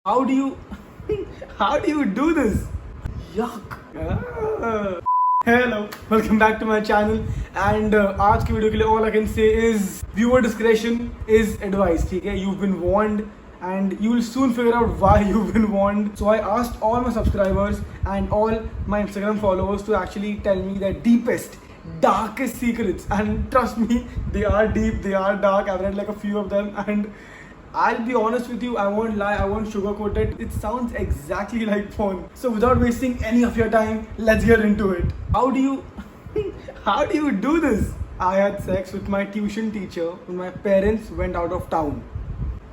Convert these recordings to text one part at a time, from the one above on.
How do you how do you do this? Yuck. Ah. Hello, welcome back to my channel and आज की video के लिए all I can say is viewer discretion is advised. ठीक है, you've been warned and you will soon figure out why you've been warned. So I asked all my subscribers and all my Instagram followers to actually tell me their deepest, darkest secrets, and trust me, they are deep, they are dark. I've read like a few of them and I'll be honest with you, I won't lie, I won't sugarcoat it. It sounds exactly like porn. So without wasting any of your time, let's get into it. How do you do this? I had sex with my tuition teacher when my parents went out of town.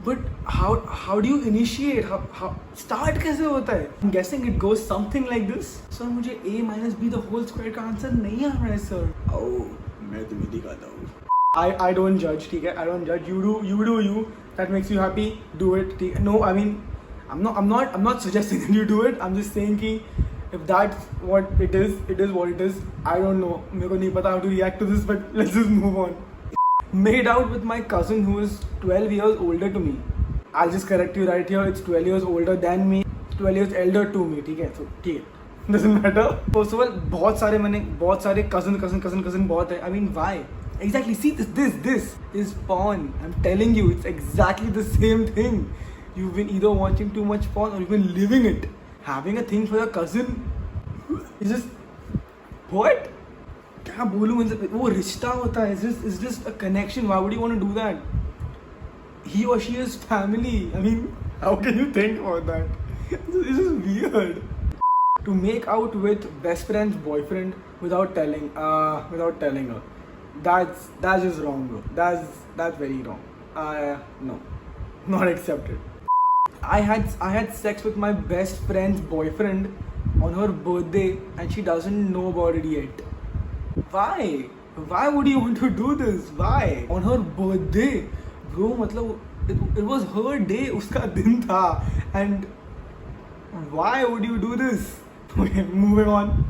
But how do you initiate? How start कैसे होता है? I'm guessing it goes something like this. Sir, मुझे a minus b the whole square का answer नहीं आ रहा है sir. Oh, मैं तुम्हें दिखाता हूँ. I don't judge, ठीक है? I don't judge. You do you. That makes you happy. Do it. No, I mean, I'm not suggesting that you do it. I'm just saying कि if that's what it is what it is. I don't know. मेरे को नहीं पता how to react to this, but let's just move on. Made out with my cousin who is 12 years older to me. I'll just correct you right here. It's 12 years older than me. 12 years elder to me. ठीक है? So ठीक है. Doesn't matter. First of all, बहुत सारे cousin बहुत है. I mean, why? Exactly. See, this is porn. I'm telling you, it's exactly the same thing. You've been either watching too much porn or you've been living it. Having a thing for your cousin is just what? क्या बोलूँ मतलब वो रिश्ता होता है. It's just a connection. Why would you want to do that? He or she is family. I mean, how can you think about that? This is weird. To make out with best friend's boyfriend without telling her. That's just wrong, bro. That's very wrong. No, not accepted. I had sex with my best friend's boyfriend on her birthday and she doesn't know about it yet. Why? Why would you want to do this? Why? On her birthday, bro. मतलब it was her day. उसका दिन था. And why would you do this? Okay, moving on.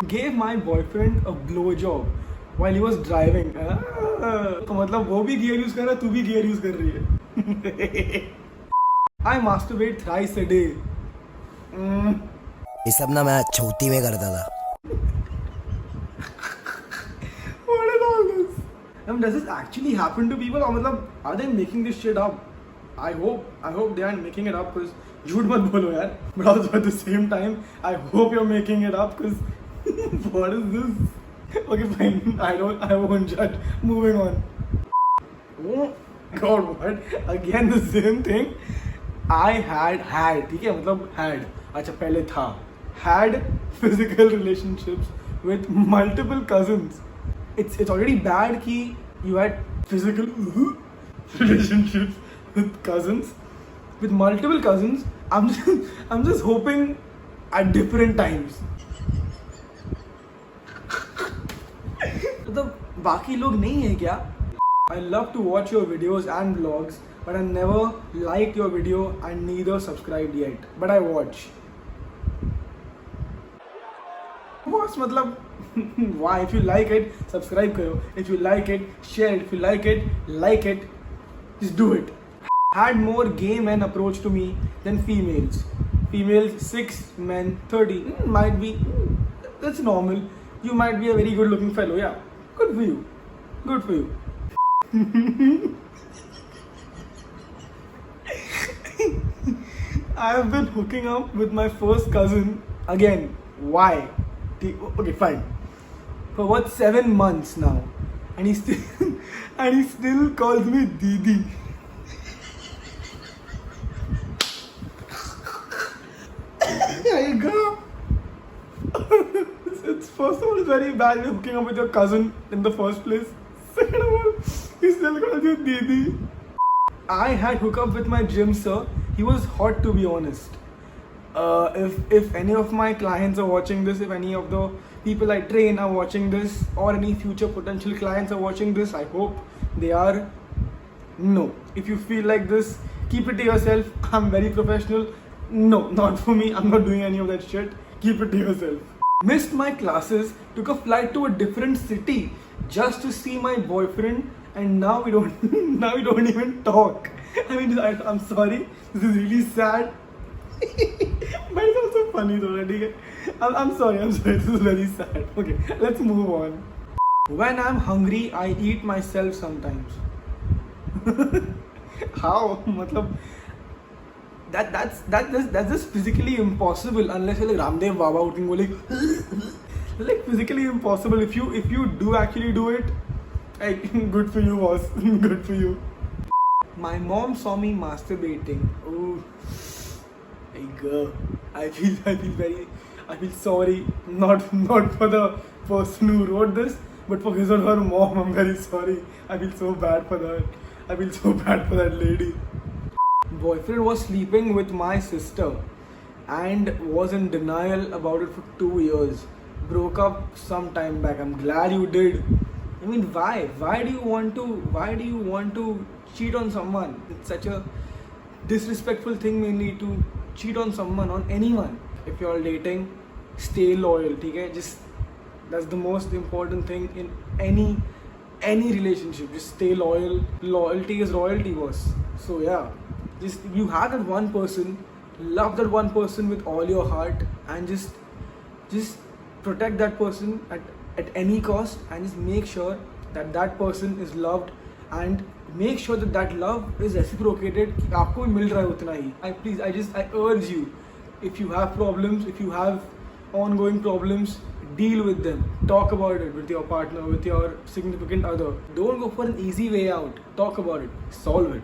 Gave my boyfriend a blowjob while he was driving. तो मतलब वो भी gear use कर रहा है, तू भी गियर यूज कर रही है. I masturbate thrice a day. ये सब ना मैं छोटी में करता था. What is all this? Does this actually happen to people? or मतलब are they making this shit up? I hope they aren't making it up because झूठ मत बोलो यार. But also at the same time, I hope you're making it up because what is this? Okay, fine. I won't judge. Moving on. Oh God, what? Again the same thing. I had. ठीक है मतलब had. अच्छा पहले था. Had physical relationships with multiple cousins. It's already bad कि you had physical relationships with cousins, with multiple cousins. I'm just hoping at different times. मतलब बाकी लोग नहीं है क्या? I love to watch your videos and vlogs, but I never liked your video and neither subscribed yet. But I watch. Boss, मतलब why? If you like it, subscribe करो. If you like it, share it. If you like it, just do it. Had more gay men approach to me than females. Females 6, men 30. Might be. That's normal. You might be a very good looking fellow, yeah. Good for you. I have been hooking up with my first cousin again. Why? Okay, fine. For what, 7 months now, and he still calls me Didi. There you go. It's first of all, it's very bad you're hooking up with your cousin in the first place. Second of all, he still calls you Didi. I had hookup with my gym sir. He was hot, to be honest. If any of my clients are watching this, if any of the people I train are watching this, or any future potential clients are watching this, I hope they are. No. If you feel like this, keep it to yourself. I'm very professional. No, not for me. I'm not doing any of that shit. Keep it to yourself. Missed my classes, took a flight to a different city just to see my boyfriend, and now we don't even talk. I mean, I'm sorry. This is really sad. But it's also funny though, right? I'm sorry. This is very sad. Okay, let's move on. When I'm hungry, I eat myself sometimes. How? Matlab, that's just physically impossible unless you're like Ramdev Baba outing like physically impossible. If you do actually do it, like, good for you, boss. Good for you. My mom saw me masturbating. Oh, girl. I feel sorry. Not for the person who wrote this, but for his or her mom. I'm very sorry. I feel so bad for that. I feel so bad for that lady. Boyfriend was sleeping with my sister and was in denial about it for 2 years. Broke up some time back. I'm glad you did. I mean, why? Why do you want to cheat on someone? It's such a disrespectful thing mainly to cheat on someone, on anyone. If you're dating, stay loyal, okay? Just that's the most important thing in any relationship. Just stay loyal. Loyalty is royalty, boss. So yeah, just if you have that one person, love that one person with all your heart, and just protect that person at any cost, and just make sure that person is loved, and make sure that love is reciprocated. कि आपको भी मिल रहा है उतना ही. I urge you, if you have problems, if you have ongoing problems, deal with them. Talk about it with your partner, with your significant other. Don't go for an easy way out. Talk about it. Solve it.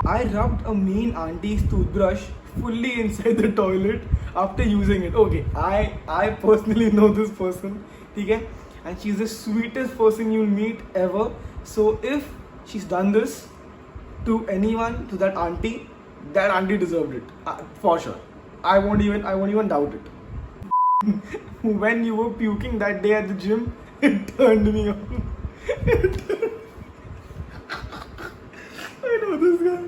I rubbed a mean auntie's toothbrush fully inside the toilet after using it. Okay, I personally know this person, okay? And she's the sweetest person you'll meet ever. So if she's done this to anyone, to that auntie deserved it, for sure. I won't even doubt it. When you were puking that day at the gym, it turned me on. I know this guy.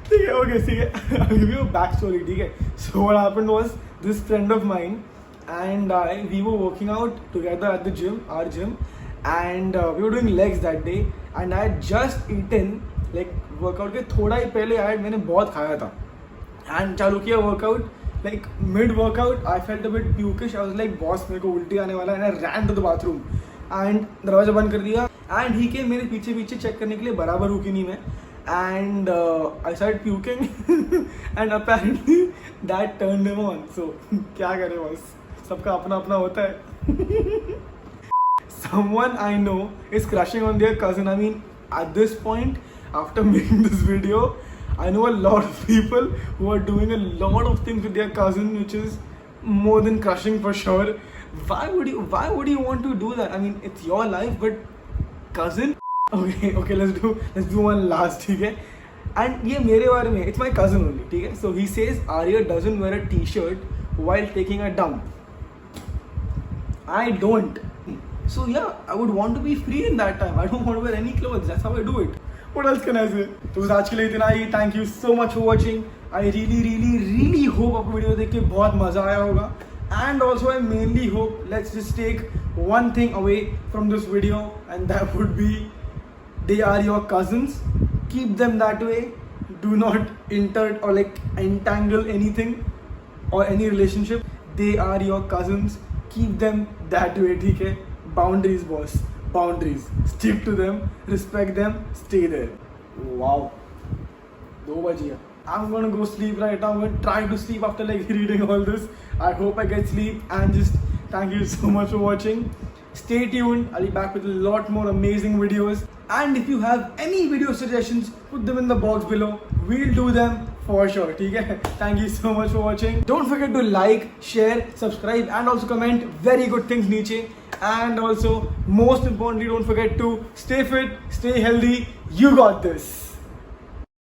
Okay, I'll give you a backstory. Okay? So what happened was, this friend of mine and we were working out together at the gym, our gym, and we were doing legs that day. And I had just eaten, like workout के थोड़ा ही पहले मैंने बहुत खाया था, and चालू किया workout. Like mid workout, I felt a bit pukish. I was like, boss, मेरे को उल्टी आने वाला है. And I ran to the bathroom and दरवाजा बंद कर दिया. And he came मेरे पीछे चेक करने के लिए बराबर हूँ कि नहीं मैं. And I started puking and apparently that turned him on. So क्या करे boss, सबका अपना अपना होता है. Someone I know is crushing on their cousin. I mean, at this point, after making this video, I know a lot of people who are doing a lot of things with their cousin, which is more than crushing for sure. Why would you want to do that? I mean, it's your life, but cousin? Okay, let's do one last, okay? And ये मेरे बारे में, it's my cousin only, okay? So he says Arya doesn't wear a t-shirt while taking a dump. I don't. So yeah, I would want to be free in that time. I don't want to wear any clothes. That's how I do it. What else can I say? तो आज के लिए इतना ही. Thank you so much for watching. I really hope आपको video देख के बहुत मजा आया होगा. And also I mainly hope, let's just take one thing away from this video, and that would be, they are your cousins. Keep them that way. Do not entangle anything or any relationship. They are your cousins. Keep them that way, okay? Boundaries, boss. Boundaries. Stick to them. Respect them. Stay there. Wow. 2 bajiya. I'm gonna go sleep right now. I'm gonna try to sleep after reading all this. I hope I get sleep, and just thank you so much for watching. Stay tuned. I'll be back with a lot more amazing videos. And if you have any video suggestions, put them in the box below. We'll do them for sure. Okay? Thank you so much for watching. Don't forget to like, share, subscribe, and also comment very good things niche. And also, most importantly, don't forget to stay fit, stay healthy. You got this.